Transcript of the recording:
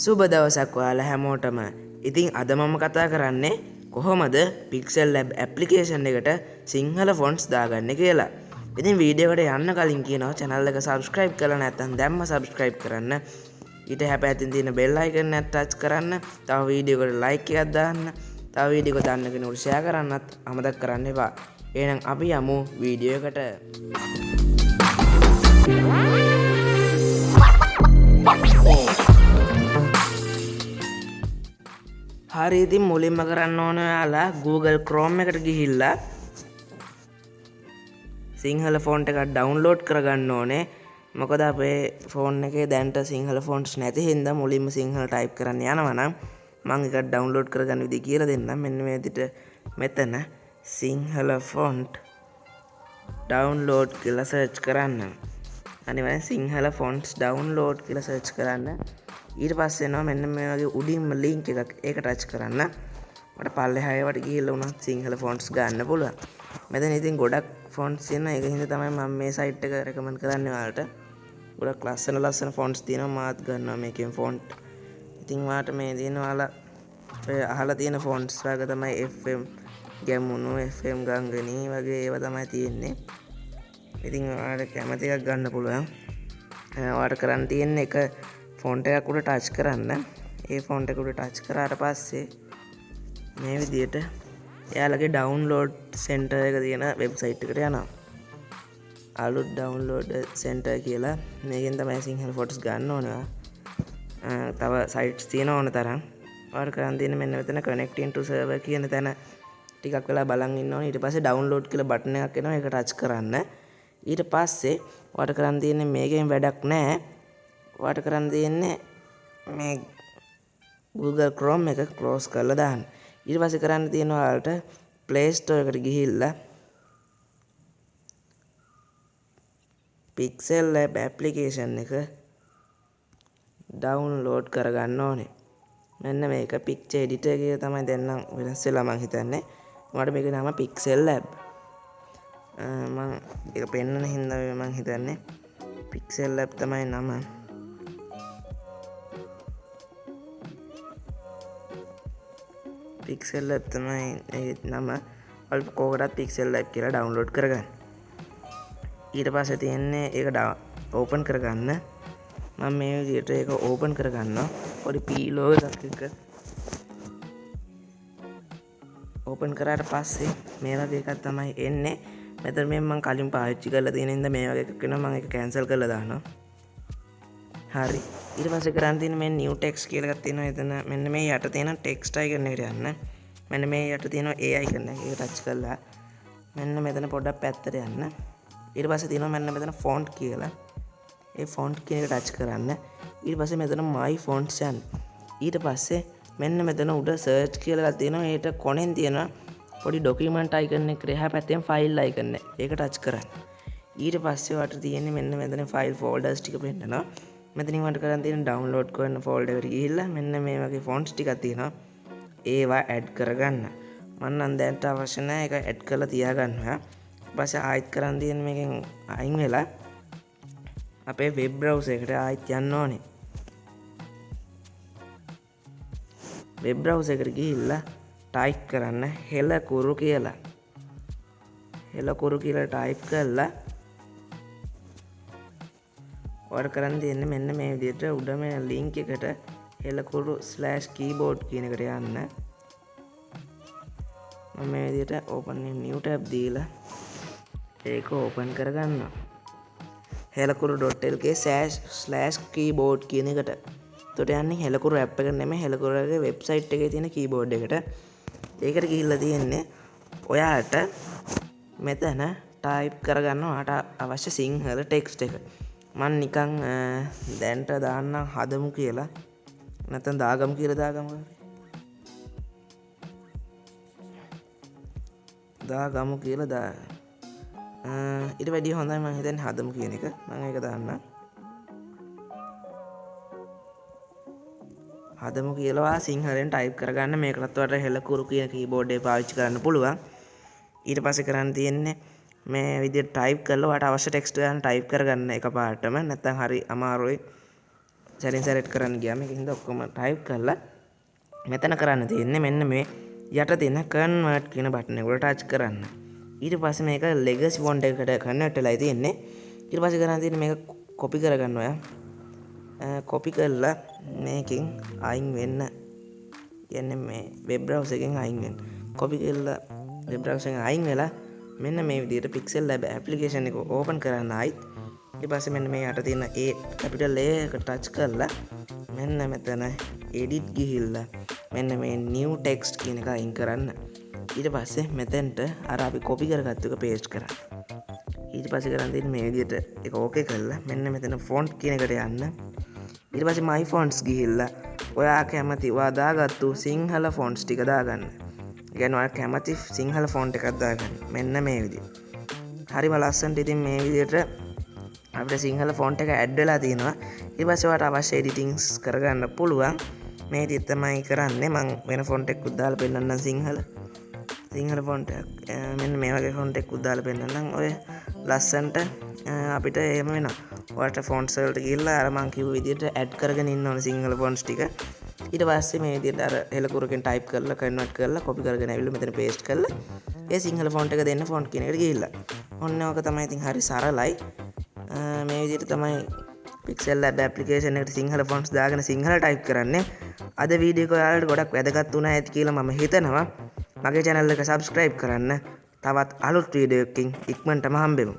සුබ දවසක් ඔයාලා හැමෝටම. ඉතින් අද මම කතා කරන්නේ කොහොමද pixellab application එකට සිංහල fonts දාගන්නේ කියලා. ඉතින් වීඩියෝ එකට යන්න කලින් කියනවා channel එක subscribe කරලා නැත්නම් දැම්ම subscribe කරන්න. ඊට හැපැතින් තියෙන bell icon එක touch කරන්න. තව වීඩියෝ එකට like එකක් දාන්න. තව වීඩියෝ එක දාන්න කෙනෙකුට share කරන්නත් අමතක කරන්න එපා. එහෙනම් අපි යමු වීඩියෝ එකට. හරි ඉතින් මුලින්ම කරන්න ඕන ඔයාලා Google Chrome එකට ගිහිල්ලා සිංහල ෆොන්ට් එකක් ඩවුන්ලෝඩ් කරගන්න ඕනේ. මොකද අපේ ෆෝන් එකේ දැන්ට සිංහල ෆොන්ට්ස් නැති හින්දා මුලින්ම සිංහල ටයිප් කරන්න යනවා නම් මම ඒක ඩවුන්ලෝඩ් කරගන්න විදිහ කියලා දෙන්නම්. මෙන්න මේ විදිහට මෙතන සිංහල ෆොන්ට් ඩවුන්ලෝඩ් කියලා සර්ච් කරන්න. අනිවාර්යෙන් සිංහල ෆොන්ට්ස් ඩවුන්ලෝඩ් කියලා සර්ච් කරන්න. ඊට පස්සේ එනවා මෙන්න මේ වගේ උඩින්ම ලින්ක් එකක්. ඒක ටච් කරන්න. මට පල්ලෙහායට ගිහිල්ලා උනත් සිංහල ෆොන්ට්ස් ගන්න පුළුවන්. මෙතන ඉතින් ගොඩක් ෆොන්ට්ස් තියෙනවා. ඒක හින්දා තමයි මම මේ සයිට් එක රෙකමන්ඩ් කරන්නේ ඔයාලට. ගොඩක් ලස්සන ෆොන්ට්ස් තියෙනවා. මාත් ගන්නවා මේකෙන් ෆොන්ට්. ඉතින් ඔයාලට මේ තියෙන ඔයාලා අහලා තියෙන ෆොන්ට්ස් වගේ තමයි FM ගැමුණු, FM ගංගනී වගේ ඒවා තමයි තියෙන්නේ. ඉතින් ඔයාලට කැමති එකක් ගන්න පුළුවන්. ඔයාලට කරන්න තියෙන්නේ එක ෆොන්ට් එකක් උඩ ටච් කරන්න. ඒ ෆොන්ට් එක උඩ ටච් කරාට පස්සේ මේ විදිහට එයාලගේ ඩවුන්ලෝඩ් සෙන්ටර් එක තියෙන වෙබ්සයිට් එකට යනවා. අලුත් ඩවුන්ලෝඩ් සෙන්ටර් කියලා මේකෙන් තමයි සිංහල ෆොටෝස් ගන්න ඕනේ. තව සයිට්ස් තියෙන ඕන තරම්. ඔයාලට කරන් තියෙන්නේ මෙන්න මෙතන connecting to server කියන තැන ටිකක් වෙලා බලන් ඉන්න ඕනේ. ඊට පස්සේ download කියලා බටන් එකක් එනවා. ඒක ටච් කරන්න. ඊට පස්සේ ඔයාලට කරන් තියෙන්නේ මේකෙන් වැඩක් නැහැ. ඔයාලට කරන් තියෙන්නේ මේ Google Chrome එක close කරලා දාන්න. ඊට පස්සේ කරන්න තියෙනවා ඔයාලට Play Store එකට ගිහිල්ලා pixellab application එක download කරගන්න ඕනේ. මෙන්න මේක picture editor එක තමයි දැන් නම් වෙනස් වෙලා මං හිතන්නේ. මට මේකේ නම pixellab. මම ඒක පෙන්නන හින්දා මං හිතන්නේ pixellab තමයි නම. pixellab තමයි ඒ නම. ඔයාලා කෝකටත් pixellab කියලා ඩවුන්ලෝඩ් කරගන්න. ඊට පස්සේ තියෙන්නේ ඒක ඕපන් කරගන්න. මම මේ විදිහට ඒක ඕපන් කරගන්නවා. පොඩි P logo එකක් එක්ක ඕපන් කරාට පස්සේ මේ වගේ එකක් තමයි එන්නේ. මෙතන මේ මම කලින් පාවිච්චි කරලා තියෙන ඉඳ මේ වගේ එකක් වෙනවා. මම ඒක කැන්සල් කරලා දානවා. හරි. ඊට පස්සේ කරන් තියෙන මේ new text කියලා එකක් තියෙනවා. එතන මෙන්න මේ යට තියෙන text icon එකට යන්න. මෙන්න මේ යට තියෙන A icon එක. ඒක ටච් කරලා මෙන්න මෙතන පොඩ්ඩක් පැත්තට යන්න. ඊට පස්සේ තියෙනවා මෙන්න මෙතන font කියලා. ඒ font කියන එක ටච් කරන්න. ඊට පස්සේ මෙතන my fonts යන්න. ඊට පස්සේ මෙන්න මෙතන උඩ search කියලා එකක් තියෙනවා. ඒකට කොනෙන් තියෙනවා පොඩි document icon එක එහා පැත්තෙන් file icon එක. ඒක ටච් කරන්න. ඊට පස්සේ ඔයාලට තියෙන්නේ මෙන්න මෙතන file folders ටික පෙන්නනවා. මෙතනින් වට කරන් තියෙන download කරන folder එකට ගිහිල්ලා මෙන්න මේ වගේ fonts ටිකක් තියෙනවා. ඒවා add කරගන්න. මම නම් දැන්ට අවශ්‍ය නැහැ. ඒක add කරලා තියාගන්නවා. ඊපස්සේ ආයෙත් කරන් තියෙන මේකෙන් අයින් වෙලා අපේ web browser එකට ආයෙත් යන්න ඕනේ. web browser එකට ගිහිල්ලා type කරන්න හෙලකුරු කියලා. හෙලකුරු කියලා type කරලා ඔයාලට කරන් දෙන්නේ මෙන්න මේ විදිහට උඩ මේ link එකට හෙලකුරු/keyboard කියන එකට යන්න. මම මේ විදිහට open new tab දීලා ඒක open කරගන්නවා. helakuru.lk/keyboard කියන එකට. එතකොට යන්නේ helakuru app එක නෙමෙයි helakuru ගේ website එකේ තියෙන keyboard එකට. ඒකට ගිහිල්ලා තියෙන්නේ ඔයාලට මෙතන type කරගන්න ඔයාලට අවශ්‍ය සිංහල text එක. මම නිකන් දැන්ට දාන්නම් හදමු කියලා. නැත්නම් දාගමු කියලා දාගමු. දාගමු කියලා දා. ඊට වැඩිය හොඳයි මම හිතන්නේ හදමු කියන එක. මම ඒක දාන්නම්. හදමු කියලා සිංහලෙන් ටයිප් කරගන්න. මේකටත් ඔයාලට හෙලකුරු කියන කීබෝඩ් එක පාවිච්චි කරන්න පුළුවන්. ඊට පස්සේ කරන්න තියෙන්නේ මේ විදිහට ටයිප් කරලා ඔයාලට අවශ්‍ය ටෙක්ස්ට් ගන්න ටයිප් කරගන්න එකපාරටම. නැත්නම් හරි අමාරුයි. සැරින් සැරේට කරන්න ගියාම මේකෙන්ද ඔක්කොම ටයිප් කරලා මෙතන කරන්න තියෙන්නේ මෙන්න මේ යට තියෙන කන්වර්ට් කියන බටන් එක උඩ ටච් කරන්න. ඊට පස්සේ මේක legacy font එකකට කන්වර්ට් වෙලා තියෙන්නේ. ඊට පස්සේ කරන්න තියෙන්නේ මේක copy කරගන්න ඔයා. copy කරලා මේකෙන් අයින් වෙන්න. කියන්නේ මේ web browser එකෙන් අයින් වෙන්න. copy කරලා web browser එකෙන් අයින් වෙලා මෙන්න මේ විදිහට pixellab application එක open කරන්න ආයිත් ඊට පස්සේ මෙන්න මේ යට තියෙන A capital A එක touch කරලා මෙන්න මෙතන edit ගිහිල්ලා මෙන්න මේ new text කියන එක අයින් කරන්න. ඊට පස්සේ මෙතෙන්ට අර අපි copy කරගත්තු එක paste කරන්න. ඊට පස්සේ කරන් තියෙන්නේ මේ විදිහට ඒක okay කරලා මෙන්න මෙතන font කියන එකට යන්න. ඊට පස්සේ my fonts ගිහිල්ලා ඔයා කැමති ඔයා දාගත්තු සිංහල fonts ටික දාගන්න. ගැන ඔයා කැමති සිංහල ෆොන්ට් එකක් දාගන්න. මෙන්න මේ විදිහට. හරිම ලස්සනට ඉතින් මේ විදිහට අපිට සිංහල ෆොන්ට් එක ඇඩ් වෙලා තියෙනවා. ඊට පස්සේ ඔයාලට අවශ්‍ය එඩිටින්ග්ස් කරගන්න පුළුවන්. මේ විදිහට තමයි කරන්නේ. මම වෙන ෆොන්ට් එකක් දාලා පෙන්නන්නම් සිංහල ෆොන්ට් එකක්. මෙන්න මේ වගේ ෆොන්ට් එකක් දාලා පෙන්නන්නම්. ඔය ලස්සනට අපිට එහෙම වෙනවා. ඔයාලට ෆොන්ට්ස් වලට ගිහිල්ලා අර මම කිව්ව විදිහට ඇඩ් කරගෙන ඉන්න ඕනේ සිංහල ෆොන්ට්ස් ටික. ඊට පස්සේ මේ විදිහට අර හෙලකුරකින් ටයිප් කරලා කන්වර්ට් කරලා කොපි කරගෙන ඇවිල්ලා මෙතන පේස්ට් කරලා ඒ සිංහල ෆොන්ට් එක දෙන්න ෆොන්ට් කියන එකට ගිහිල්ලා. ඔන්න ඕක තමයි ඉතින් හරි සරලයි. මේ විදිහට තමයි pixellab application එකට සිංහල ෆොන්ට්ස් දාගෙන සිංහල ටයිප් කරන්නේ. අද වීඩියෝ එක ඔයාලට ගොඩක් වැදගත් වුණා ඇති කියලා මම හිතනවා. මගේ channel එක subscribe කරන්න. තවත් අලුත් වීඩියෝ එකකින් ඉක්මනටම හම්බෙමු.